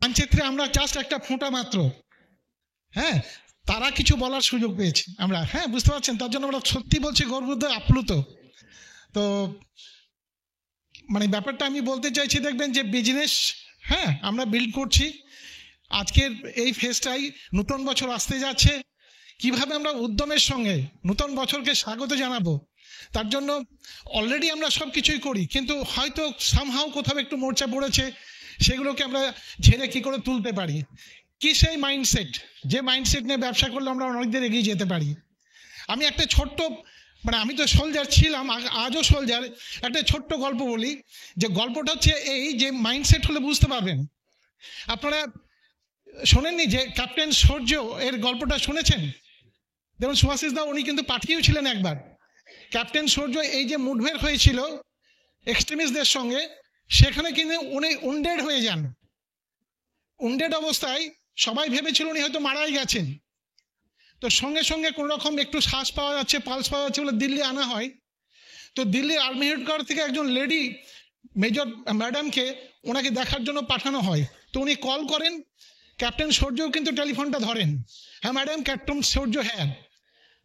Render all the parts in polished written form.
মানচিত্রে আমরা জাস্ট একটা ফোঁটা মাত্র। হ্যাঁ, তারা কিছু বলার সুযোগ পেয়েছে আমরা, হ্যাঁ বুঝতে পারছেন, তার জন্য আমরা সত্যি বলছি গর্বিত, আপ্লুত। তো মানে ব্যাপারটা আমি বলতে চাইছি, দেখবেন যে বিজনেস, হ্যাঁ আমরা বিল্ড করছি। আজকের এই ফেজটাই, নতুন বছর আসতে যাচ্ছে, কিভাবে আমরা উদ্যমের সঙ্গে নতুন বছরকে স্বাগত জানাবো, তার জন্য অলরেডি আমরা সব কিছুই করি, কিন্তু হয়তো সামহাও কোথাও একটু মোর্চা পড়েছে, সেগুলোকে আমরা ঝেড়ে কী করে তুলতে পারি, কি সেই মাইন্ডসেট, যে মাইন্ডসেট নিয়ে ব্যবসা করলে আমরা অনেকদিন এগিয়ে যেতে পারি। আমি একটা ছোট্ট, মানে আমি তো সোলজার ছিলাম, আজও সোলজার, একটা ছোট্ট গল্প বলি। যে গল্পটা হচ্ছে এই, যে মাইন্ডসেট হলে বুঝতে পারবেন। আপনারা শোনেননি যে ক্যাপ্টেন সূর্য এর গল্পটা শুনেছেন? যেমন সুভাষিস দা উনি কিন্তু পাঠিয়েও ছিলেন একবার। ক্যাপ্টেন সূর্য এই যে মুঠভেড় হয়েছিল এক্সট্রিমিস্টদের সঙ্গে, সেখানে কিন্তু উনি উন্ডেড হয়ে যান। উন্ডেড অবস্থায় সবাই ভেবেছিল উনি হয়তো মারাই গেছেন। তো সঙ্গে সঙ্গে কোনো রকম একটু শ্বাস পাওয়া যাচ্ছে, পালস পাওয়া যাচ্ছে বলে দিল্লি আনা হয়। তো দিল্লির আর্মি হেডকোয়ার্টার থেকে একজন লেডি মেজর ম্যাডামকে ওনাকে দেখার জন্য পাঠানো হয়। তো উনি কল করেন, ক্যাপ্টেন সূর্যও কিন্তু টেলিফোনটা ধরেন। হ্যাঁ ম্যাডাম, ক্যাপ্টেন সূর্য, হ্যাঁ।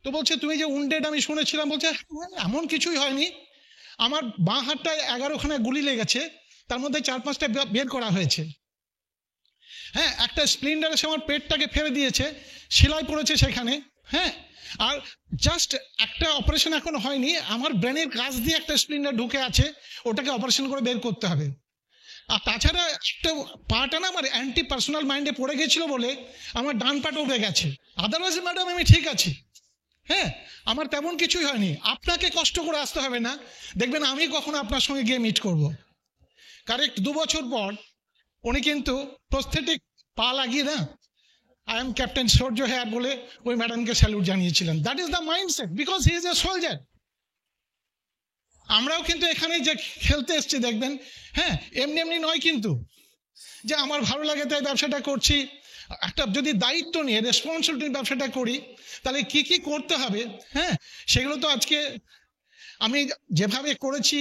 তো বলছে তুমি যে উন্ডেড আমি শুনেছিলাম। বলছে এমন কিছুই হয়নি, আমার বাঁ হাতটায় 11খানা গুলি লেগেছে, তার মধ্যে 4-5টা বের করা হয়েছে। হ্যাঁ, একটা স্প্লিন্ডার এসে আমার পেটটাকে ফেলে দিয়েছে, সেলাই পড়েছে সেখানে। হ্যাঁ, আর জাস্ট একটা অপারেশন এখন হয়নি, আমার ব্রেনের কাছ দিয়ে একটা স্প্লিন্ডার ঢুকে আছে, ওটাকে অপারেশন করে বের করতে হবে। আর তাছাড়া একটা পাটা না আমার অ্যান্টি পার্সোনাল মাইন্ডে পড়ে গেছিল বলে আমার ডান পাটা উঠে গেছে, আদারওয়াইজ ম্যাডাম আমি ঠিক আছি। হ্যাঁ, আমার তেমন কিছুই হয়নি, আপনাকে কষ্ট করে আসতে হবে না, দেখবেন আমি কখনো আপনার সঙ্গে গিয়ে মিট করব। কারেক্ট 2 বছর পর উনি কিন্তু প্রস্থেটিক পা লাগিয়ে না I am captain Surya here বলে ওই ম্যাডামকে স্যালুট জানিয়েছিলেন। That is the mindset, because he is a soldier. আমরাও কিন্তু এখানে যে খেলতে এসছি দেখবেন, হ্যাঁ এমনি এমনি নয় কিন্তু, যে আমার ভালো লাগে তাই ব্যবসাটা করছি। একটা যদি দায়িত্ব নিয়ে রেসপন্সিবিলিটি ব্যবসাটা করি, তাহলে কি কি করতে হবে, হ্যাঁ সেগুলো তো আজকে আমি যেভাবে করেছি,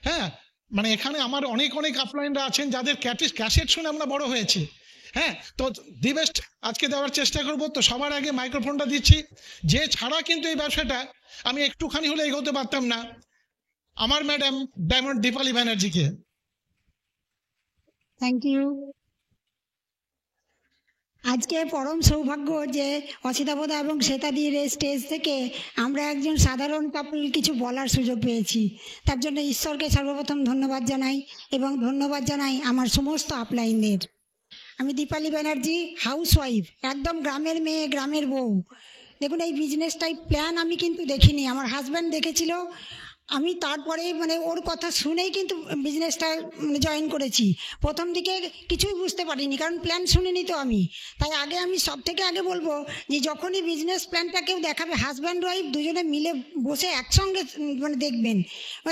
হ্যাঁ মানে এখানে আমার অনেক অনেক আপলাইনরা আছেন যাদের ক্যাসেট শুনে আমরা বড় হয়েছি। হ্যাঁ, তো দি বেস্ট আজকে দেওয়ার চেষ্টা করব। তো সবার আগে মাইক্রোফোনটা দিচ্ছি, যে ছাড়া কিন্তু এই ব্যবসাটা আমি একটুখানি হলে এগোতে পারতাম না, আমার ম্যাডাম ডায়মন্ড দীপালি ব্যানার্জিকে। Thank you. আজকে পরম সৌভাগ্য যে অসিতাবোধা এবং শ্বেতাদির স্টেজ থেকে আমরা একজন সাধারণ কাপল কিছু বলার সুযোগ পেয়েছি, তার জন্য ঈশ্বরকে সর্বপ্রথম ধন্যবাদ জানাই এবং ধন্যবাদ জানাই আমার সমস্ত আপলাইনদের। আমি দীপালি ব্যানার্জি, হাউসওয়াইফ, একদম গ্রামের মেয়ে, গ্রামের বউ। দেখুন এই বিজনেসটাই প্ল্যান আমি কিন্তু দেখিনি, আমার হাজব্যান্ড দেখেছিল, আমি তারপরে মানে ওর কথা শুনেই কিন্তু বিজনেসটা জয়েন করেছি। প্রথম দিকে কিছুই বুঝতে পারিনি, কারণ প্ল্যান শুনিনি তো আমি। তাই আগে আমি সব থেকে আগে বলবো যে যখনই বিজনেস প্ল্যানটা কেউ দেখাবে, হাজব্যান্ড ওয়াইফ দুজনে মিলে বসে একসঙ্গে মানে দেখবেন,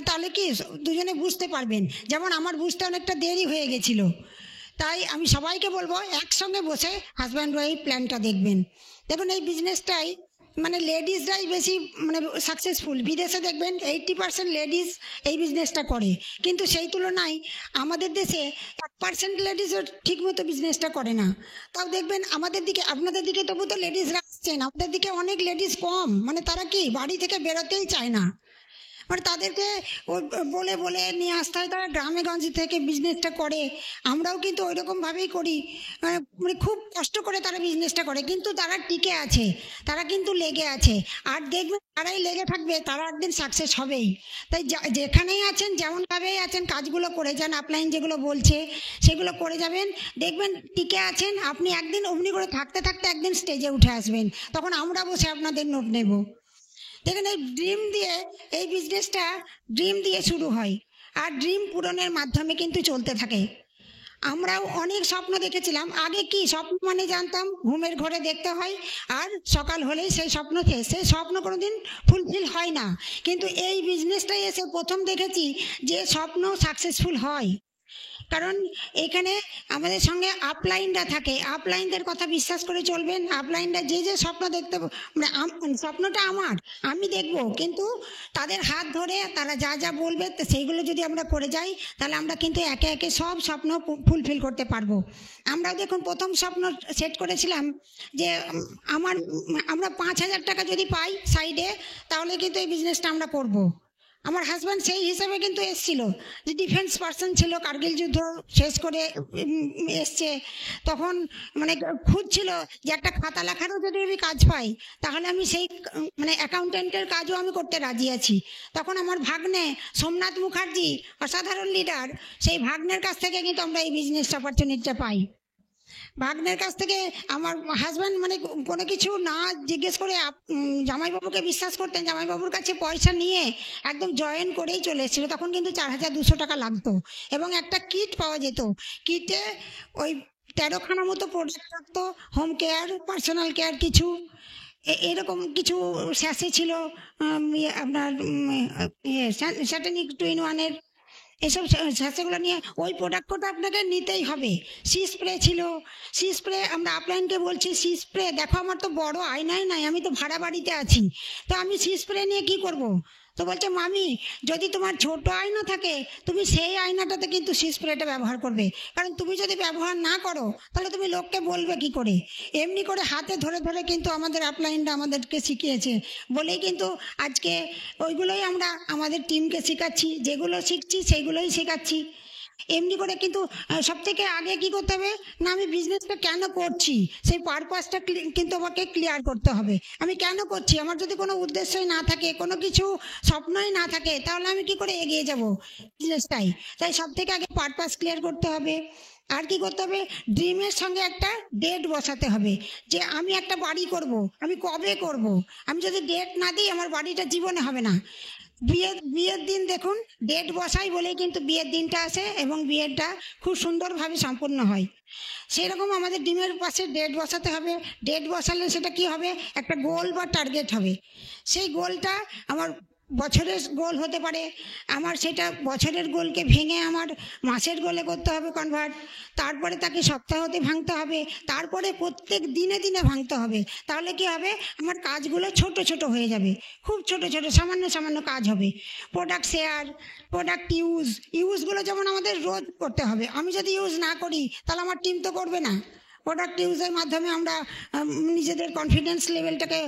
তাহলে কি দুজনে বুঝতে পারবেন। যেমন আমার বুঝতে অনেকটা দেরি হয়ে গেছিলো, তাই আমি সবাইকে বলবো একসঙ্গে বসে হাজব্যান্ড ওয়াইফ প্ল্যানটা দেখবেন। দেখুন এই বিজনেসটাই মানে লেডিসরাই বেশি মানে সাকসেসফুল। বিদেশে দেখবেন 80% লেডিস এই বিজনেসটা করে, কিন্তু সেই তুলনায় আমাদের দেশে 1% লেডিসও ঠিকমতো বিজনেসটা করে না। তাও দেখবেন আমাদের দিকে, আপনাদের দিকে তবু তো লেডিসরা আসছেন, আমাদের দিকে অনেক লেডিস কম, মানে তারা কি বাড়ি থেকে বেরোতেই চায় না, মানে তাদেরকে বলে বলে নিয়ে আসতে হয়, তারা গ্রামে গঞ্জে থেকে বিজনেসটা করে। আমরাও কিন্তু ওই রকমভাবেই করি, মানে খুব কষ্ট করে তারা বিজনেসটা করে, কিন্তু তারা টিকে আছে, তারা কিন্তু লেগে আছে। আর দেখবেন তারাই লেগে থাকবে, তারা একদিন সাকসেস হবেই। তাই যেখানেই আছেন, যেমনভাবেই আছেন, কাজগুলো করে যান, আপলাইন যেগুলো বলছে সেগুলো করে যাবেন, দেখবেন টিকে আছেন আপনি। একদিন অমনি করে থাকতে থাকতে একদিন স্টেজে উঠে আসবেন, তখন আমরা বসে আপনাদের নোট নেব। দেখেন এই ড্রিম দিয়ে, এই বিজনেসটা ড্রিম দিয়ে শুরু হয়, আর ড্রিম পূরণের মাধ্যমে কিন্তু চলতে থাকে। আমরাও অনেক স্বপ্ন দেখেছিলাম। আগে কি স্বপ্ন মানে জানতাম ঘুমের ঘরে দেখতে হয়, আর সকাল হলেই সেই স্বপ্ন কোনোদিন ফুলফিল হয় না। কিন্তু এই বিজনেসটাই এসে প্রথম দেখেছি যে স্বপ্ন সাকসেসফুল হয়। কারণ এখানে আমাদের সঙ্গে আপলাইনরা থাকে, আপলাইনদের কথা বিশ্বাস করে চলবেন। আপলাইনরা যে যে স্বপ্ন দেখতে, মানে স্বপ্নটা আমার, আমি দেখব, কিন্তু তাদের হাত ধরে তারা যা যা বলবে সেইগুলো যদি আমরা করে যাই, তাহলে আমরা কিন্তু একে একে সব স্বপ্ন ফুলফিল করতে পারবো। আমরা দেখুন প্রথম স্বপ্ন সেট করেছিলাম যে আমরা 5,000 টাকা যদি পাই সাইডে, তাহলে কিন্তু এই বিজনেসটা আমরা করব। আমার হাজব্যান্ড সেই হিসাবে কিন্তু এসছিল, যে ডিফেন্স পার্সন ছিল, কার্গিল যুদ্ধ শেষ করে এসছে, তখন মানে খুঁজছিল যে একটা খাতা লেখারও যদি আমি কাজ পাই, তাহলে আমি সেই মানে অ্যাকাউন্টেন্টের কাজও আমি করতে রাজি আছি। তখন আমার ভাগ্নে সোমনাথ মুখার্জি, অসাধারণ লিডার, সেই ভাগ্নের কাছ থেকে কিন্তু আমরা এই বিজনেস অপরচুনিটিটা পাই। ভাগ্নের কাছ থেকে আমার হাজব্যান্ড মানে কোনো কিছু না জিজ্ঞেস করে জামাইবাবুকে বিশ্বাস করতেন, জামাইবাবুর কাছে পয়সা নিয়ে একদম জয়েন করেই চলে এসেছিলো। তখন কিন্তু 4,200 টাকা লাগতো এবং একটা কিট পাওয়া যেত। কিটে ওই 13খানা মতো প্রোডাক্ট থাকতো, হোম কেয়ার, পার্সোনাল কেয়ার, কিছু এরকম কিছু স্যাসে ছিল, আপনার স্যাটেনিক 2-in-1-এর এসব স্যাসেগুলো নিয়ে ওই প্রোডাক্টটা আপনাকে নিতেই হবে। সি স্প্রে ছিল, সি স্প্রে আমরা আপলাইনকে বলছি, সি স্প্রে দেখো আমার তো বড় আয়নাই নাই, আমি তো ভাড়া বাড়িতে আছি, তো আমি সি স্প্রে নিয়ে কি করব? তো বলছে মামি, যদি তোমার ছোট আয়না থাকে তুমি সেই আয়নাটাতে কিন্তু সি স্প্রেটা ব্যবহার করবে, কারণ তুমি যদি ব্যবহার না করো তাহলে তুমি লোককে বলবে কি করে। এমনি করে হাতে ধরে ধরে কিন্তু আমাদের আপলাইনটা আমাদেরকে শিখিয়েছে বলেই কিন্তু আজকে ওইগুলোই আমরা আমাদের টিমকে শেখাচ্ছি, যেগুলো শিখছি সেইগুলোই শেখাচ্ছি। এমনি করে কিন্তু সব থেকে আগে কি করতে হবে না, আমি বিজনেসটা কেন করছি সেই পারপাসটা কিন্তু আমাকে ক্লিয়ার করতে হবে। আমি কেন করছি, আমার যদি কোনো উদ্দেশ্যই না থাকে, কোনো কিছু স্বপ্নই না থাকে, তাহলে আমি কি করে এগিয়ে যাব বিজনেসটাই। তাই সব থেকে আগে পারপাস ক্লিয়ার করতে হবে। আর কি করতে হবে, ড্রিমের সঙ্গে একটা ডেট বসাতে হবে, যে আমি একটা বাড়ি করব, আমি কবে করব। আমি যদি ডেট না দিই আমার বাড়িটা জীবনে হবে না। বিয়ের দিন দেখুন, ডেট বসাই বলেই কিন্তু বিয়ের দিনটা আসে এবং বিয়েটা খুব সুন্দরভাবে সম্পূর্ণ হয়। সেরকম আমাদের ডিমের পাশে ডেট বসাতে হবে। ডেট বসালে সেটা কি হবে, একটা গোল বা টার্গেট হবে। সেই গোলটা আমার বছরের গোল হতে পারে, আমার সেটা বছরের গোলকে ভেঙে আমার মাসের গোলে করতে হবে কনভার্ট, তারপরে তাকে সপ্তাহতে ভাঙতে হবে, তারপরে প্রত্যেক দিনে দিনে ভাঙতে হবে। তাহলে কি হবে, আমার কাজগুলো ছোট ছোট হয়ে যাবে, খুব ছোট ছোট সামান্য সামান্য কাজ হবে। প্রোডাক্ট শেয়ার, প্রোডাক্ট ইউজগুলো যেমন আমাদের রোজ করতে হবে। আমি যদি ইউজ না করি তাহলে আমার টিম তো করবে না। প্রোডাক্ট ইউজের মাধ্যমে আমরা নিজেদের কনফিডেন্স লেভেলটাকে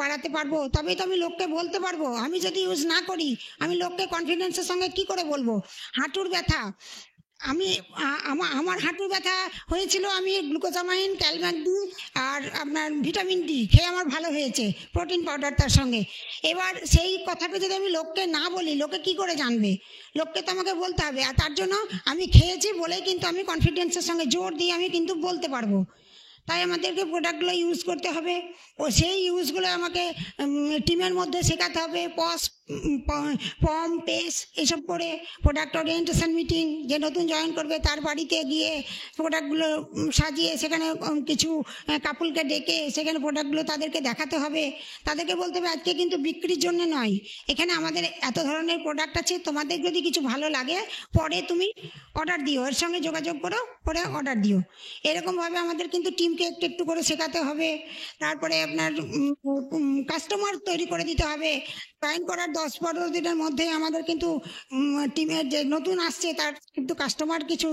বাড়াতে পারবো, তবেই তো আমি লোককে বলতে পারবো। আমি যদি ইউজ না করি আমি লোককে কনফিডেন্সের সঙ্গে কি করে বলবো। হাঁটুর ব্যথা, আমি আমার হাঁটুর ব্যথা হয়েছিল, আমি গ্লুকোজামাইন, ক্যালম্যাক-ডি আর আপনার ভিটামিন ডি খেয়ে আমার ভালো হয়েছে, প্রোটিন পাউডার তার সঙ্গে। এবার সেই কথাটা যদি আমি লোককে না বলি, লোকে কি করে জানবে? লোককে তো আমাকে বলতে হবে, আর তার জন্য আমি খেয়েছি বলেই কিন্তু আমি কনফিডেন্সের সঙ্গে জোর দিয়ে আমি কিন্তু বলতে পারবো। তাই আমাদেরকে প্রোডাক্টগুলো ইউজ করতে হবে, ও সেই ইউজগুলো আমাকে টিমের মধ্যে শেখাতে হবে। পম পেস এসব করে প্রোডাক্ট ওরিয়েন্টেশন মিটিং, যে নতুন জয়েন করবে তার বাড়িতে গিয়ে প্রোডাক্টগুলো সাজিয়ে সেখানে কিছু কাপলকে ডেকে সেখানে প্রোডাক্টগুলো তাদেরকে দেখাতে হবে। তাদেরকে বলতে হবে আজকে কিন্তু বিক্রির জন্য নয়, এখানে আমাদের এত ধরনের প্রোডাক্ট আছে, তোমাদের যদি কিছু ভালো লাগে পরে তুমি অর্ডার দিও, এর সঙ্গে যোগাযোগ করো, পরে অর্ডার দিও। এরকমভাবে আমাদের কিন্তু টিমকে একটু একটু করে শেখাতে হবে। তারপরে আপনার কাস্টমার তৈরি করে দিতে হবে। জয়েন করার 10-12 দিনের মধ্যে আমাদের কিন্তু টিমের যে নতুন আসছে তার কিন্তু কাস্টমার কিছু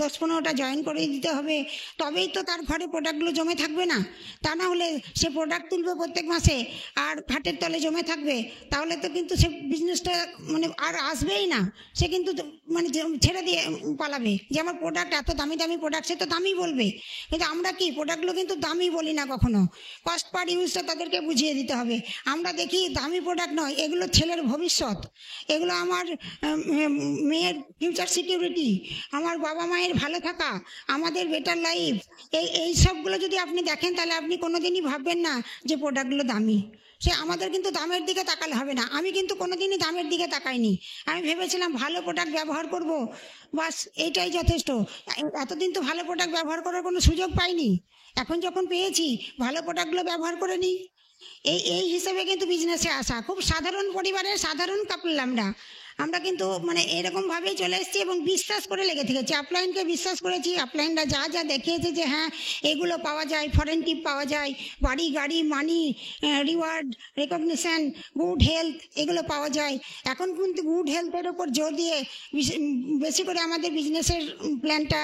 10-15টা জয়েন করে দিতে হবে, তবেই তো তার ঘরে প্রোডাক্টগুলো জমে থাকবে না। তা না হলে সে প্রোডাক্ট তুলবে প্রত্যেক মাসে আর খাটের তলে জমে থাকবে, তাহলে তো কিন্তু সে বিজনেসটা মানে আর আসবেই না। সে কিন্তু মানে ছেড়ে দিয়ে পালাবে, যে আমার প্রোডাক্ট এত দামি দামি প্রোডাক্ট, সে তো দামি বলবে। কিন্তু আমরা কি প্রোডাক্টগুলো কিন্তু দামি বলি না কখনো, কস্ট পার ইউজটা তাদেরকে বুঝিয়ে দিতে হবে। আমরা দেখি দামি প্রোডাক্ট নয়, এগুলো ছেলের ভবিষ্যৎ, এগুলো আমার মেয়ের ফিউচার সিকিউরিটি, আমার বাবা মায়ের ভালো থাকা, আমাদের বেটার লাইফ, এই সবগুলো যদি আপনি দেখেন তাহলে আপনি কোনোদিনই ভাববেন না যে প্রোডাক্টগুলো দামি। সে আমাদের কিন্তু দামের দিকে তাকালে হবে না। আমি কিন্তু কোনোদিনই দামের দিকে তাকাইনি, আমি ভেবেছিলাম ভালো প্রোডাক্ট ব্যবহার করব, বাস এইটাই যথেষ্ট। এতদিন তো ভালো প্রোডাক্ট ব্যবহার করার কোনো সুযোগ পাইনি, এখন যখন পেয়েছি ভালো প্রোডাক্টগুলো ব্যবহার করে নিই। এই হিসেবে কিন্তু বিজনেসে আসা। খুব সাধারণ পরিবারের সাধারণ কাপল আমরা, আমরা কিন্তু মানে এরকমভাবেই চলে এসেছি এবং বিশ্বাস করে লেগে থেকেছি, আপলাইনকে বিশ্বাস করেছি। আপলাইনরা যা যা দেখিয়েছে যে হ্যাঁ এগুলো পাওয়া যায়, ফরেন টিপ পাওয়া যায়, বাড়ি গাড়ি মানি রিওয়ার্ড রেকগনিশন গুড হেলথ এগুলো পাওয়া যায়। এখন কিন্তু গুড হেলথের ওপর জোর দিয়ে বেশি করে আমাদের বিজনেসের প্ল্যানটা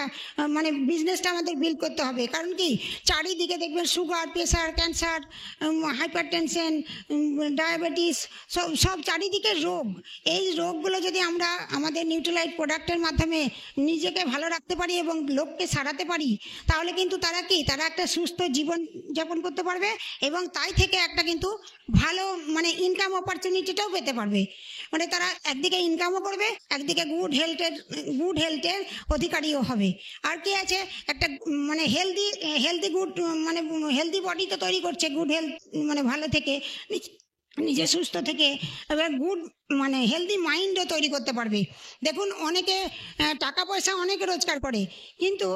মানে বিজনেসটা আমাদের বিল্ড করতে হবে। কারণ কি চারিদিকে দেখবেন sugar, pressure, cancer, hyper tension, diabetes, সব চারিদিকে রোগ। এই রোগগুলো যদি আমরা আমাদের নিউট্রালাইট প্রোডাক্টের মাধ্যমে নিজেকে ভালো রাখতে পারি এবং লোককে সারাতে পারি, তাহলে কিন্তু তারা একটা সুস্থ জীবন যাপন করতে পারবে এবং তাই থেকে একটা কিন্তু ভালো মানে ইনকাম অপরচুনিটিটাও পেতে পারবে। মানে তারা একদিকে ইনকামও করবে, একদিকে গুড হেলথের অধিকারীও হবে। আর কি আছে, একটা মানে হেলদি গুড মানে হেলদি বডি তো তৈরি করছে গুড হেলথ মানে ভালো থেকে নিজে সুস্থ থেকে, এবার গুড মানে হেলদি মাইন্ডও তৈরি করতে পারবে। দেখুন অনেকে টাকা পয়সা অনেকে রোজগার করে, কিন্তু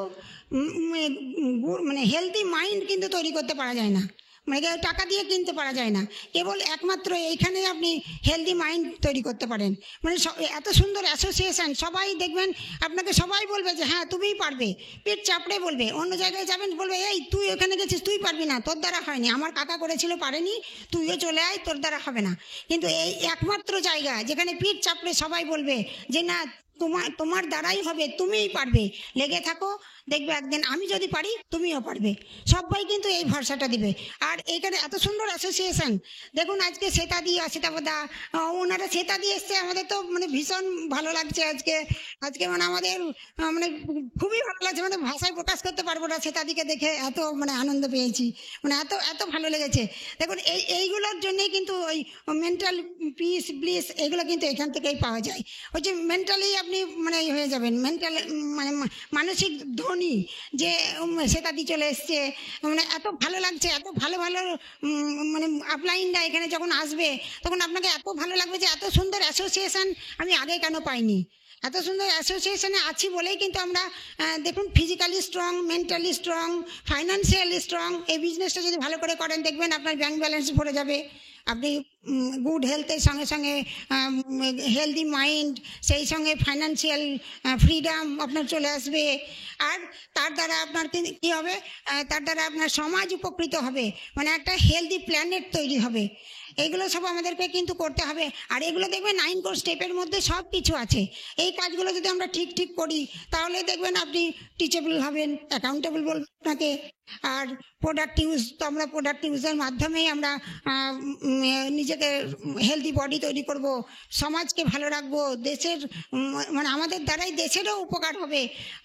মানে হেলদি মাইন্ড কিন্তু তৈরি করতে পারা যায় না, মানে টাকা দিয়ে কিনতে পারা যায় না। কেবল একমাত্র এইখানে আপনি হেলদি মাইন্ড তৈরি করতে পারেন। মানে এত সুন্দর অ্যাসোসিয়েশন, সবাই দেখবেন আপনাকে সবাই বলবে যে হ্যাঁ তুমিই পারবে, পেট চাপড়ে বলবে। অন্য জায়গায় যাবেন বলবে এই তুই ওখানে গেছিস, তুই পারবি না, তোর দ্বারা হয়নি, আমার কাকা করেছিল পারেনি, তুইও চলে আয়, তোর দ্বারা হবে না। কিন্তু এই একমাত্র জায়গা যেখানে পিঠ চাপড়ে সবাই বলবে যে না তোমার দ্বারাই হবে, তুমিই পারবে, লেগে থাকো, দেখবে একদিন আমি যদি পারি তুমিও পারবে। সবাই কিন্তু এই ভরসাটা দিবে। আর এইখানে এত সুন্দর অ্যাসোসিয়েশন, দেখুন আজকে শ্বেতাদি অসিতাবদা ওনারা শ্বেতাদি এসছে, আমাদের তো মানে ভীষণ ভালো লাগছে আজকে মানে আমাদের মানে খুবই ভালো লাগছে, মানে ভাষায় প্রকাশ করতে পারবো না, শ্বেতাদিকে দেখে এত মানে আনন্দ পেয়েছি, মানে এত ভালো লেগেছে। দেখুন এইগুলোর জন্যই কিন্তু ওই মেন্টাল পিস ব্লিস এগুলো কিন্তু এখান থেকেই পাওয়া যায়। ওই যে মেন্টালি আপনি মানে হয়ে যাবেন, মেন্টাল মানে মানসিক ধনী যে শ্বেতাদি চলে এসছে, মানে এত ভালো লাগছে, এত ভালো মানে আপলাইনরা এখানে যখন আসবে তখন আপনাকে এত ভালো লাগবে যে এত সুন্দর অ্যাসোসিয়েশন আমি আগে কেন পাইনি। এত সুন্দর অ্যাসোসিয়েশনে আছি বলেই কিন্তু আমরা দেখুন physically strong, mentally strong, financially strong. এই বিজনেসটা যদি ভালো করে করেন দেখবেন আপনার ব্যাংক ব্যালেন্স ভরে যাবে, আপনি গুড হেলথের সঙ্গে সঙ্গে হেলদি মাইন্ড, সেই সঙ্গে ফাইন্যান্সিয়াল ফ্রিডম আপনার চলে আসবে। আর তার দ্বারা আপনার কী হবে, তার দ্বারা আপনার সমাজ উপকৃত হবে, মানে একটা হেলদি প্ল্যানেট তৈরি হবে। এইগুলো সব আমাদেরকে কিন্তু করতে হবে। আর এগুলো দেখবেন 9 কোর্স স্টেপের মধ্যে সব কিছু আছে। এই কাজগুলো যদি আমরা ঠিক করি তাহলে দেখবেন আপনি টিচেবল হবেন, অ্যাকাউন্টেবল বলবেন আপনাকে। আর প্রোডাক্ট ইউজ তো আমরা প্রোডাক্ট ইউজের মাধ্যমেই আমরা নিজেকে হেলদি বডি তৈরি করব, সমাজকে ভালো রাখবো, দেশের মানে আমাদের দ্বারাই দেশেরও উপকার হবে,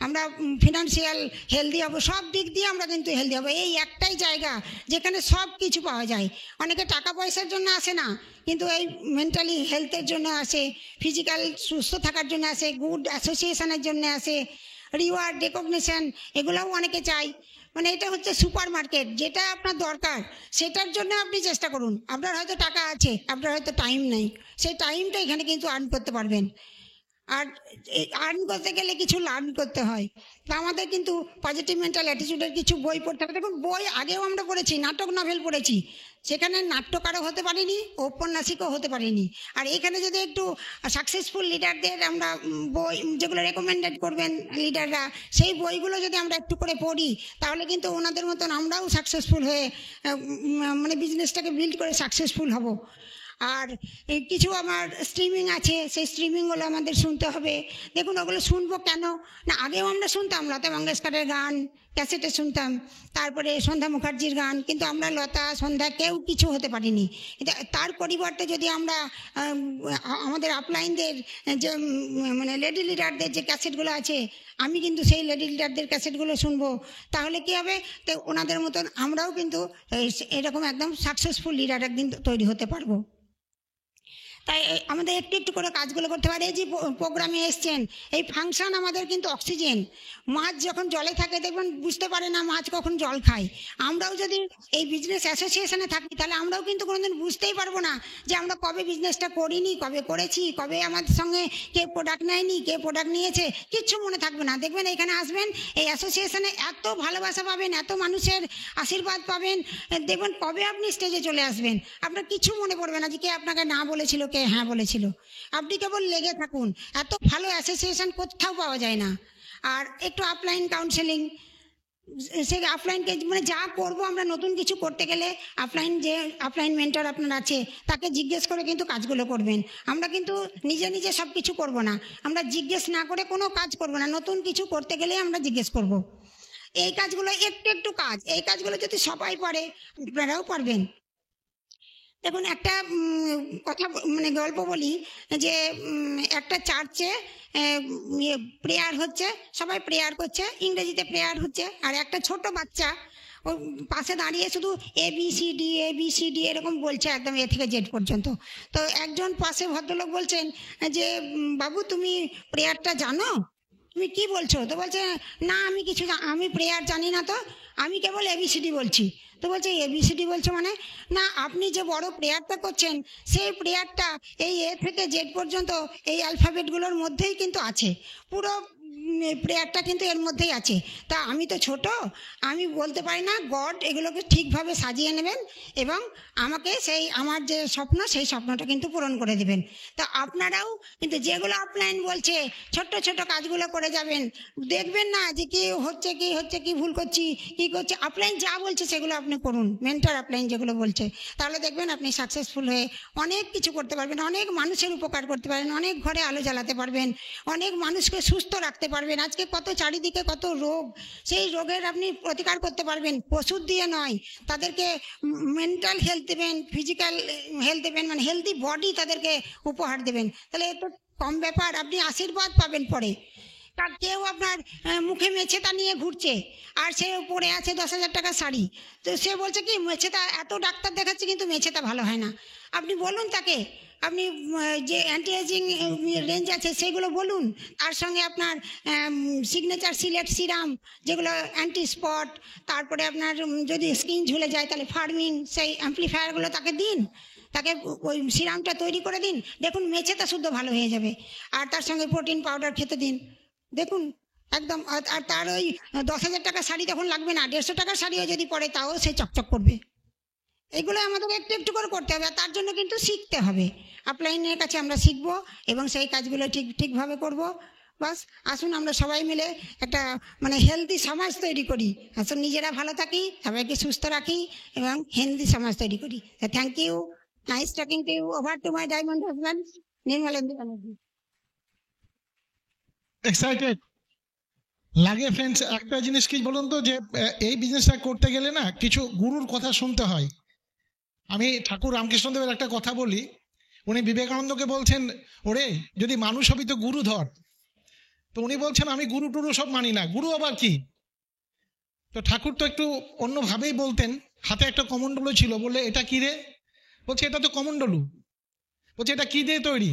আমরা ফিনান্সিয়াল হেলদি হব, সব দিক দিয়ে আমরা কিন্তু হেলদি হব। এই একটাই জায়গা যেখানে সব কিছু পাওয়া যায়। অনেকে টাকা পয়সার জন্য আসে না, কিন্তু এই মেন্টালি হেলথের জন্য আসে, ফিজিক্যাল সুস্থ থাকার জন্য আসে, গুড অ্যাসোসিয়েশনের জন্য আসে, রিওয়ার্ড রেকগনিশন এগুলোও অনেকে চাই। মানে এটা হচ্ছে সুপার মার্কেট, যেটা আপনার দরকার সেটার জন্য আপনি চেষ্টা করুন। আপনার হয়তো টাকা আছে, আপনার হয়তো টাইম নেই, সেই টাইমটা এখানে কিন্তু আর্ন করতে পারবেন। আর আর্ন করতে গেলে কিছু লার্ন করতে হয়। তা আমাদের কিন্তু পজিটিভ মেন্টাল অ্যাটিটিউডের কিছু বই পড়তে হবে। দেখুন বই আগেও আমরা পড়েছি, নাটক নভেল পড়েছি, সেখানে নাট্যকারও হতে পারিনি, ঔপন্যাসিকও হতে পারিনি। আর এখানে যদি একটু সাকসেসফুল লিডারদের আমরা বই যেগুলো রেকমেন্ডেড করবেন লিডাররা, সেই বইগুলো যদি আমরা একটু করে পড়ি তাহলে কিন্তু ওনাদের মতন আমরাও সাকসেসফুল হয়ে মানে বিজনেসটাকে বিল্ড করে সাকসেসফুল হব। আর কিছু আমার স্ট্রিমিং আছে, সেই স্ট্রিমিংগুলো আমাদের শুনতে হবে। দেখুন ওগুলো শুনবো কেন না, আগেও আমরা শুনতাম লতা মঙ্গেশকরের গান ক্যাসেটে শুনতাম, তারপরে সন্ধ্যা মুখার্জির গান, কিন্তু আমরা লতা সন্ধ্যা কেউ কিছু হতে পারিনি। তার পরিবর্তে যদি আমরা আমাদের আপলাইনদের যে মানে লেডি লিডারদের যে ক্যাসেটগুলো আছে, আমি কিন্তু সেই লেডি লিডারদের ক্যাসেটগুলো শুনবো, তাহলে কী হবে, তো ওনাদের মতন আমরাও কিন্তু এরকম একদম সাকসেসফুল লিডার একদিন তৈরি হতে পারবো। তাই আমাদের একটু করে কাজগুলো করতে পারে। এই যে প্রোগ্রামে এসছেন, এই ফাংশন আমাদের কিন্তু অক্সিজেন। মাছ যখন জলে থাকে দেখবেন বুঝতে পারে না মাছ কখন জল খায়। আমরাও যদি এই বিজনেস অ্যাসোসিয়েশনে থাকি তাহলে আমরাও কিন্তু কোনোদিন বুঝতেই পারবো না যে আমরা কবে বিজনেসটা করিনি, কবে করেছি, কবে আমাদের সঙ্গে কে প্রোডাক্ট নেয়নি, কে প্রোডাক্ট নিয়েছে, কিচ্ছু মনে থাকবে না। দেখবেন এখানে আসবেন, এই অ্যাসোসিয়েশনে এত ভালোবাসা পাবেন, এত মানুষের আশীর্বাদ পাবেন, দেখবেন কবে আপনি স্টেজে চলে আসবেন আপনার কিছু মনে পড়বে না যে কে আপনাকে না বলেছিল, কে আমাদেরকে হ্যাঁ বলেছিল। আপনি কেবল লেগে থাকুন, এত ভালো অ্যাসোসিয়েশন কোথাও পাওয়া যায় না। আর একটু আপলাইন কাউন্সেলিং, সে আপলাইনকে মানে যা করব আমরা নতুন কিছু করতে গেলে আপলাইন মেন্টর আপনার আছে তাকে জিজ্ঞেস করে কিন্তু কাজগুলো করবেন। আমরা কিন্তু নিজে নিজে সব কিছু করবো না, আমরা জিজ্ঞেস না করে কোনো কাজ করবো না। নতুন কিছু করতে গেলে আমরা জিজ্ঞেস করব। এই কাজগুলো একটু একটু কাজ, এই কাজগুলো যদি সবাই পারে আপনারাও পারবেন। দেখুন একটা কথা মানে গল্প বলি যে একটা চার্চে প্রেয়ার হচ্ছে, সবাই প্রেয়ার করছে, ইংরেজিতে প্রেয়ার হচ্ছে, আর একটা ছোট বাচ্চা ও পাশে দাঁড়িয়ে শুধু ABCD এরকম বলছে, একদম এ থেকে জেড পর্যন্ত। তো একজন পাশে ভদ্রলোক বলছেন যে বাবু তুমি প্রেয়ারটা জানো, তুমি কি বলছো? তো বলছে না আমি প্রেয়ার জানি না, তো আমি কেবল ABCD বলছি। তো বলছে ABCD বলছো মানে? না, আপনি যে বড় প্রেয়ারটা করছেন সেই প্রেয়ারটা এই এ থেকে জেড পর্যন্ত এই অ্যালফাবেটগুলোর মধ্যেই কিন্তু আছে, পুরো প্রেয়ারটা কিন্তু এর মধ্যেই আছে। তা আমি তো ছোট, আমি বলতে পারি না। গড এগুলোকে ঠিকভাবে সাজিয়ে নেবেন এবং আমাকে সেই আমার যে স্বপ্ন সেই স্বপ্নটা কিন্তু পূরণ করে দেবেন। তা আপনারাও কিন্তু যেগুলো আপলাইন বলছে ছোট্ট ছোট কাজগুলো করে যাবেন, দেখবেন না যে কি হচ্ছে কি ভুল করছি কি করছি। আপলাইন যা বলছে সেগুলো আপনি করুন, মেন্টর আপলাইন যেগুলো বলছে, তাহলে দেখবেন আপনি সাকসেসফুল হয়ে অনেক কিছু করতে পারবেন, অনেক মানুষের উপকার করতে পারবেন, অনেক ঘরে আলো জ্বালাতে পারবেন, অনেক মানুষকে সুস্থ রাখতে পারবেন। আজকে কত চারিদিকে কত রোগ, সেই রোগের আপনি প্রতিকার করতে পারবেন ওষুধ দিয়ে নয়, তাদেরকে মেন্টাল হেলথ দেবেন, ফিজিক্যাল হেলথ দেবেন, মানে হেলদি বডি তাদেরকে উপহার দেবেন। তাহলে এত কম ব্যাপার, আপনি আশীর্বাদ পাবেন পরে। কেউ আপনার মুখে মেছেতা নিয়ে ঘুরছে আর সে পরে আছে 10,000 টাকার শাড়ি, তো সে বলছে কি মেছেতা, এত ডাক্তার দেখাচ্ছে কিন্তু মেছেতা ভালো হয় না। আপনি বলুন তাকে, আপনি যে অ্যান্টি এজিং রেঞ্জ আছে সেগুলো বলুন, তার সঙ্গে আপনার সিগনেচার সিলেট সিরাম যেগুলো অ্যান্টি স্পট, তারপরে আপনার যদি স্কিন ঝুলে যায় তাহলে ফার্মিং সেই অ্যাম্পলিফায়ারগুলো তাকে দিন, তাকে ওই সিরামটা তৈরি করে দিন, দেখুন মেছেতা শুদ্ধ ভালো হয়ে যাবে। আর তার সঙ্গে প্রোটিন পাউডার খেতে দিন, দেখুন একদম। আর তার ওই 10,000 টাকার শাড়ি তখন লাগবে না, 150 টাকার শাড়িও যদি পরে তাও সে চকচক করবে। এগুলো আমাদের একটু একটু করে করতে হবে, তার জন্য কিন্তু শিখতে হবে। আপলাইনের কাছে আমরা শিখবো এবং সেই কাজগুলো ঠিকভাবে করব। বাস আসুন আমরা সবাই মিলে একটা মানে হেলদি সমাজ তৈরি করি। আসুন নিজেরা ভালো থাকি, সবাইকে সুস্থ রাখি এবং হেলদি সমাজ তৈরি করি। Thank you, nice talking to you. Over to my diamond husband Nirmalendu Banerjee. Excited লাগে ফ্রেন্ডস। একটা জিনিস কি বলুন তো, যে এই বিজনেসটা করতে গেলে না কিছু গুরুর কথা শুনতে হয়। আমি ঠাকুর রামকৃষ্ণদেবের একটা কথা বলি, উনি বিবেকানন্দকে বলছেন ওরে যদি মানুষ হবি তো গুরু ধর। তো উনি বলছেন আমি গুরু টুরু সব মানি না, গুরু আবার কি? তো ঠাকুর তো একটু অন্যভাবেই বলতেন। হাতে একটা কমণ্ডলু ছিল, বললে এটা কি রে? বলছে এটা তো কমণ্ডলু। বলছে এটা কি দিয়ে তৈরি?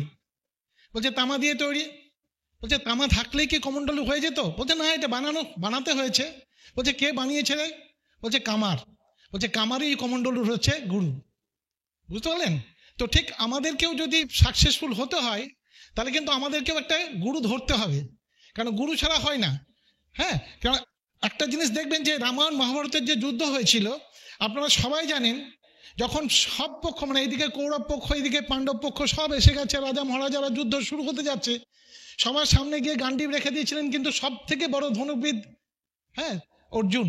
বলছে তামা দিয়ে তৈরি। বলছে তামা থাকলেই কি কমণ্ডলু হয়ে যেত? বলছে না, এটা বানাতে হয়েছে। বলছে কে বানিয়েছে রে? বলছে কামার। বলছে কামারই কমণ্ডলুর হচ্ছে গুরু। বুঝতে পারলেন তো? ঠিক আমাদেরকেও যদি সাকসেসফুল হতে হয় তাহলে কিন্তু আমাদেরকেও একটা গুরু ধরতে হবে, কারণ গুরু ছাড়া হয় না। হ্যাঁ, কারণ একটা জিনিস দেখবেন যে রামায়ণ মহাভারতের যে যুদ্ধ হয়েছিল আপনারা সবাই জানেন, যখন সব পক্ষ মানে এইদিকে কৌরব পক্ষ এইদিকে পাণ্ডব পক্ষ সব এসে গেছে, রাজা মহারাজারা যুদ্ধ শুরু হতে যাচ্ছে, সবার সামনে গিয়ে গান্ডীব রেখে দিয়েছিলেন কিন্তু সব থেকে বড় ধনুর্বিদ হ্যাঁ অর্জুন,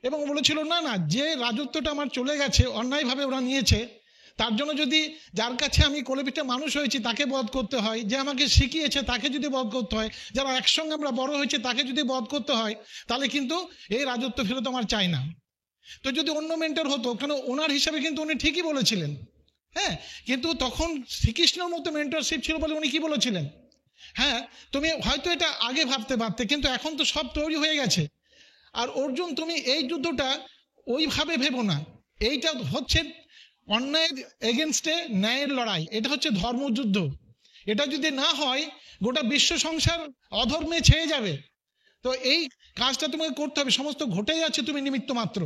এবং বলেছিল না না, যে রাজত্বটা আমার চলে গেছে অন্যায়ভাবে ওরা নিয়েছে, তার জন্য যদি যার কাছে আমি কোলেপিঠে মানুষ হয়েছি তাকে বধ করতে হয়, যে আমাকে শিখিয়েছে তাকে যদি বধ করতে হয়, যারা একসঙ্গে আমরা বড় হয়েছে তাকে যদি বধ করতে হয়, তাহলে কিন্তু এই রাজত্ব ফেরত আমার চাই না। তো যদি অন্য মেন্টর হতো, কেন ওনার হিসাবে কিন্তু উনি ঠিকই বলেছিলেন। হ্যাঁ, কিন্তু তখন শ্রীকৃষ্ণের মতো মেন্টরশিপ ছিল বলে উনি কি বলেছিলেন, হ্যাঁ তুমি হয়তো এটা আগে ভাবতে পারতে, কিন্তু এখন তো সব তৈরি হয়ে গেছে। আর অর্জুন তুমি এই যুদ্ধটা ওইভাবে ভেবো না, এইটা হচ্ছে অন্যায়ের এগেনস্টে ন্যায়ের লড়াই, এটা হচ্ছে ধর্মযুদ্ধ। এটা যদি না হয় গোটা বিশ্ব সংসার অধর্মে ছেয়ে যাবে। তো এই কাজটা তোমাকে করতে হবে, সমস্ত ঘটে যাচ্ছে তুমি নিমিত্ত মাত্র।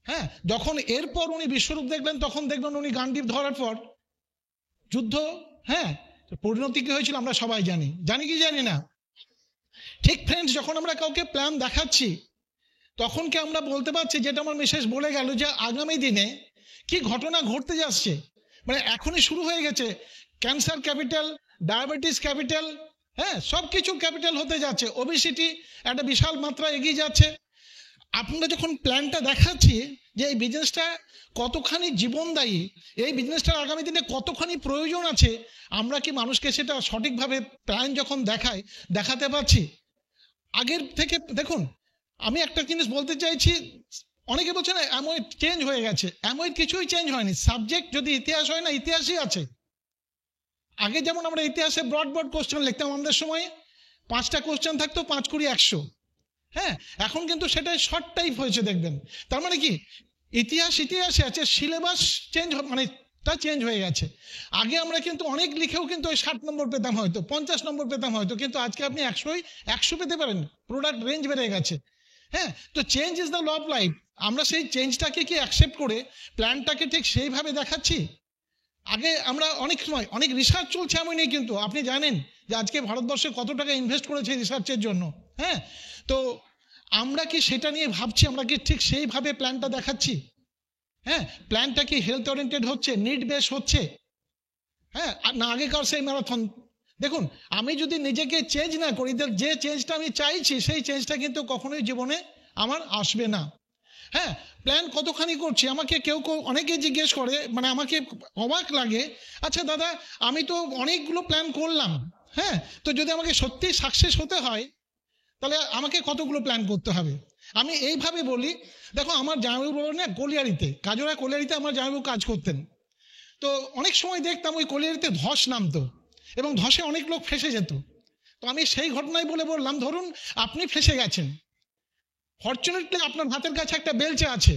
হ্যাঁ, যখন এরপর উনি বিশ্বরূপ দেখলেন তখন দেখবেন উনি গান্ডীব ধরার পর যুদ্ধ, হ্যাঁ পরিণতি কি হয়েছিল আমরা সবাই জানি কি জানি না। ঠিক ফ্রেন্ডস, যখন আমরা কাউকে প্ল্যান দেখাচ্ছি তখন কি আমরা বলতে পারছি, যেটা আমার মিসেস বলে গেল, যে আগামী দিনে কি ঘটনা ঘটতে যাচ্ছে, মানে এখনই শুরু হয়ে গেছে, ক্যান্সার ক্যাপিটাল, ডায়াবেটিস ক্যাপিটাল, হ্যাঁ, সব কিছু ক্যাপিটাল হতে যাচ্ছে। ওবেসিটি একটা বিশাল মাত্রা এগিয়ে যাচ্ছে। আপনারা যখন প্ল্যানটা দেখাচ্ছি যে এই বিজনেসটা কতখানি জীবনদায়ী, এই বিজনেসটার আগামী দিনে কতখানি প্রয়োজন আছে, আমরা কি মানুষকে সেটা সঠিকভাবে প্ল্যান যখন দেখাতে পারছি? আগের থেকে দেখুন, আমি একটা জিনিস বলতে চাইছি, অনেকে বলছে না অ্যামোয়েড চেঞ্জ হয়ে গেছে। অ্যামোয়েড কিছুই চেঞ্জ হয়নি। সাবজেক্ট যদি ইতিহাস হয় না, ইতিহাসই আছে। আগে যেমন আমরা ইতিহাসে ব্রড কোশ্চেন লিখতাম, আমাদের সময় 5টা কোশ্চেন থাকতো, 5 × 20 = 100। হ্যাঁ, এখন কিন্তু সেটাই শর্ট টাইপ হয়েছে, দেখবেন। তার মানে কি, ইতিহাসে আছে, সিলেবাস চেঞ্জ, মানে তা চেঞ্জ হয়ে গেছে। আগে আমরা কিন্তু অনেক লিখেও কিন্তু ওই 60 নম্বর পেতাম, হয়তো 50 নম্বর পেতাম হয়তো, কিন্তু আজকে আপনি 100 পেতে পারেন। প্রোডাক্ট রেঞ্জ বেড়ে গেছে। হ্যাঁ, তো change is the law of life. আমরা সেই চেঞ্জটাকে কি অ্যাকসেপ্ট করে প্ল্যানটাকে ঠিক সেইভাবে দেখাচ্ছি? আগে আমরা অনেক সময় অনেক রিসার্চ চলছে, এমন নেই, কিন্তু আপনি জানেন যে আজকে ভারতবর্ষে কত টাকা ইনভেস্ট করেছে রিসার্চের জন্য। হ্যাঁ, তো আমরা কি সেটা নিয়ে ভাবছি? আমরা কি ঠিক সেইভাবে প্ল্যানটা দেখাচ্ছি? হ্যাঁ, প্ল্যানটা কি হেলথ ওরিয়েন্টেড হচ্ছে, নিড বেস হচ্ছে? হ্যাঁ, আর না আগেকার সেই ম্যারাথন। দেখুন, আমি যদি নিজেকে চেঞ্জ না করি, যে চেঞ্জটা আমি চাইছি সেই চেঞ্জটা কিন্তু কখনোই জীবনে আমার আসবে না। হ্যাঁ, প্ল্যান কতখানি করছি, আমাকে কেউ অনেকে জিজ্ঞেস করে, মানে আমাকে অবাক লাগে, আচ্ছা দাদা, আমি তো অনেকগুলো প্ল্যান করলাম, হ্যাঁ, তো যদি আমাকে সত্যি সাকসেস হতে হয় তাহলে আমাকে কতগুলো প্ল্যান করতে হবে? আমি এইভাবে বলি, দেখো, আমার জামাইবাবু না কলিয়ারিতে, কাজরা কলিয়ারিতে আমার জামাইবাবু কাজ করতেন। তো অনেক সময় দেখতাম ওই কলিয়ারিতে ধস নামতো এবং ধসে অনেক লোক ফেঁসে যেত। তো আমি সেই ঘটনায় বললাম, ধরুন আপনি ফেঁসে গেছেন, ফরচুনেটলি আপনার হাতের কাছে একটা বেলচা আছে।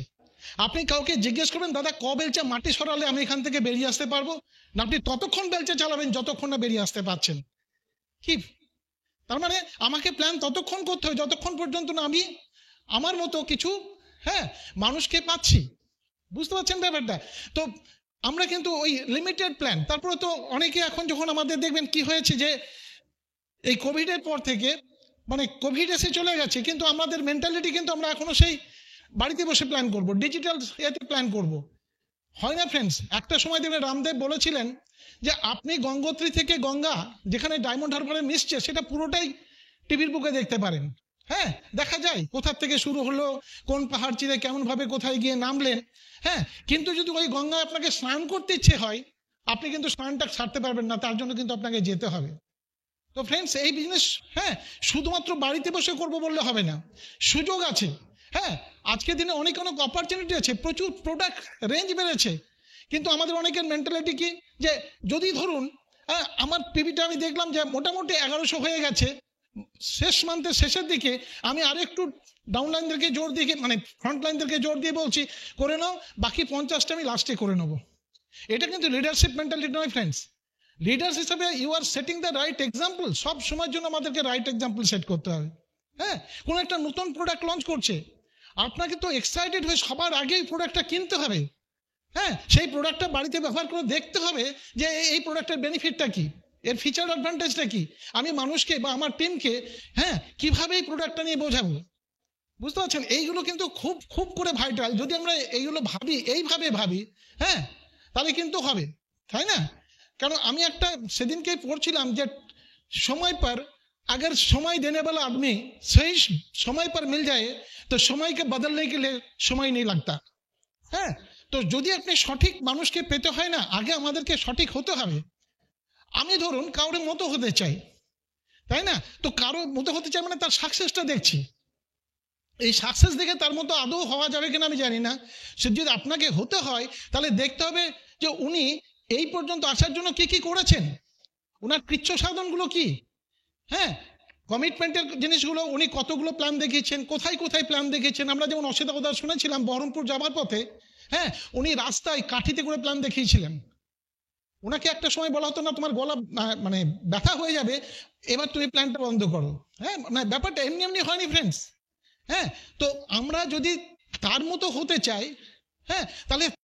আপনি কাউকে জিজ্ঞেস করবেন, দাদা বেলচা মাটি সরালে আমি এখান থেকে বেরিয়ে আসতে পারবো? না, আপনি ততক্ষণ বেলচা চালাবেন যতক্ষণ না বেরিয়ে আসতে পারছেন। কি, তার মানে আমাকে প্ল্যান ততক্ষণ করতে হয় যতক্ষণ পর্যন্ত না আমি আমার মতো কিছু, হ্যাঁ, মানুষকে পাচ্ছি। বুঝতে পারছেন ব্যাপারটা? তো আমরা কিন্তু ওই লিমিটেড প্ল্যান, তারপরে তো অনেকে এখন যখন আমাদের দেখবেন কি হয়েছে, যে এই কোভিডের পর থেকে, মানে কোভিড এসে চলে গেছে, কিন্তু আমাদের মেন্টালিটি কিন্তু আমরা এখনো সেই বাড়িতে বসে প্ল্যান করব, ডিজিটাল এতে প্ল্যান করব, হয় না ফ্রেন্ডস? একটা সময় দেখবেন রামদেব বলেছিলেন যে আপনি গঙ্গোত্রী থেকে গঙ্গা যেখানে ডায়মন্ড হারবারে মিশছে সেটা পুরোটাই টিভির বুকে দেখতে পারেন। হ্যাঁ, দেখা যায় কোথা থেকে শুরু হলো, কোন পাহাড় চিরে কেমন ভাবে কোথায় গিয়ে নামলেন। হ্যাঁ, কিন্তু যদি ওই গঙ্গায় আপনাকে স্নান করতে ইচ্ছে হয়, আপনি কিন্তু স্নানটা ছাড়তে পারবেন না, তার জন্য কিন্তু আপনাকে যেতে হবে। তো ফ্রেন্ডস, এই বিজনেস, হ্যাঁ, শুধুমাত্র বাড়িতে বসে করব বললে হবে না, সুযোগ আছে। হ্যাঁ, আজকের দিনে অনেক অপরচুনিটি আছে, প্রচুর প্রোডাক্ট রেঞ্জ বেড়েছে, কিন্তু আমাদের অনেকের মেন্টালিটি কি, যে যদি ধরুন আমার পিভিটা আমি দেখলাম যে মোটামুটি 1100 হয়ে গেছে, শেষ মান্থের শেষের দিকে আমি আর একটু ডাউনলাইনদেরকে জোর দিয়ে, মানে ফ্রন্ট লাইনদেরকে জোর দিয়ে বলছি করে নাও, বাকি 50টা আমি লাস্টে করে নেবো। এটা কিন্তু লিডারশিপ মেন্টালিটি নয় ফ্রেন্ডস। লিডার্স হিসাবে you are setting the right example. সব সময়ের জন্য আমাদেরকে রাইট এক্সাম্পল সেট করতে হবে। হ্যাঁ, কোনো একটা নতুন প্রোডাক্ট লঞ্চ করছে, আপনাকে তো এক্সাইটেড হয়ে সবার আগেই প্রোডাক্টটা কিনতে হবে। হ্যাঁ, সেই প্রোডাক্টটা বাড়িতে ব্যবহার করে দেখতে হবে যে এই প্রোডাক্টের বেনিফিটটা কি, এর ফিচার অ্যাডভান্টেজটা কি, আমি মানুষকে বা আমার টিমকে, হ্যাঁ, কিভাবে এই প্রোডাক্টটা নিয়ে বোঝাবো। বুঝতে পারছেন? এইগুলো কিন্তু খুব খুব করে ভাইটাল। যদি আমরা এইগুলো এইভাবে ভাবি, হ্যাঁ, তাহলে কিন্তু হবে, তাই না? কারণ আমি একটা সেদিনকে পড়ছিলাম যে समय पर अगर समय देने वाला आदमी सही समय पर मिल जाए तो समय के बदलने के लिए समय नहीं लगता। হ্যাঁ, তো যদি আপনি সঠিক মানুষকে পেতে হয় না, আগে আমাদেরকে সঠিক হতে হবে। আমি ধরুন কারোর মতো হতে চাই, তাই না? তো কারোর মতো হতে চাই মানে তার সাকসেসটা দেখছি, এই সাকসেস দেখে তার মতো আদৌ হওয়া যাবে কিনা আমি জানি না। সে যদি আপনাকে হতে হয় তাহলে দেখতে হবে যে উনি এই পর্যন্ত আসার জন্য কি কি করেছেন, ওনার কৃচ্ছ সাধনগুলো কি। হ্যাঁ, কমিটমেন্টের জিনিসগুলো, উনি কতগুলো প্ল্যান দেখিয়েছেন, কোথায় কোথায় প্ল্যান দেখিয়েছেন। আমরা যেমন অসিতা কথা শুনেছিলাম বহরমপুর যাবার পথে, হ্যাঁ, উনি রাস্তায় কাঠিতে করে প্ল্যান দেখিয়েছিলেন। ওনাকে একটা সময় বলা হতো না তোমার গলা মানে ব্যথা হয়ে যাবে, এবার তুমি প্ল্যানটা বন্ধ করো। হ্যাঁ, মানে ব্যাপারটা এমনি এমনি হয়নি ফ্রেন্ডস। হ্যাঁ, তো আমরা যদি তার মতো হতে চাই, হ্যাঁ, তাহলে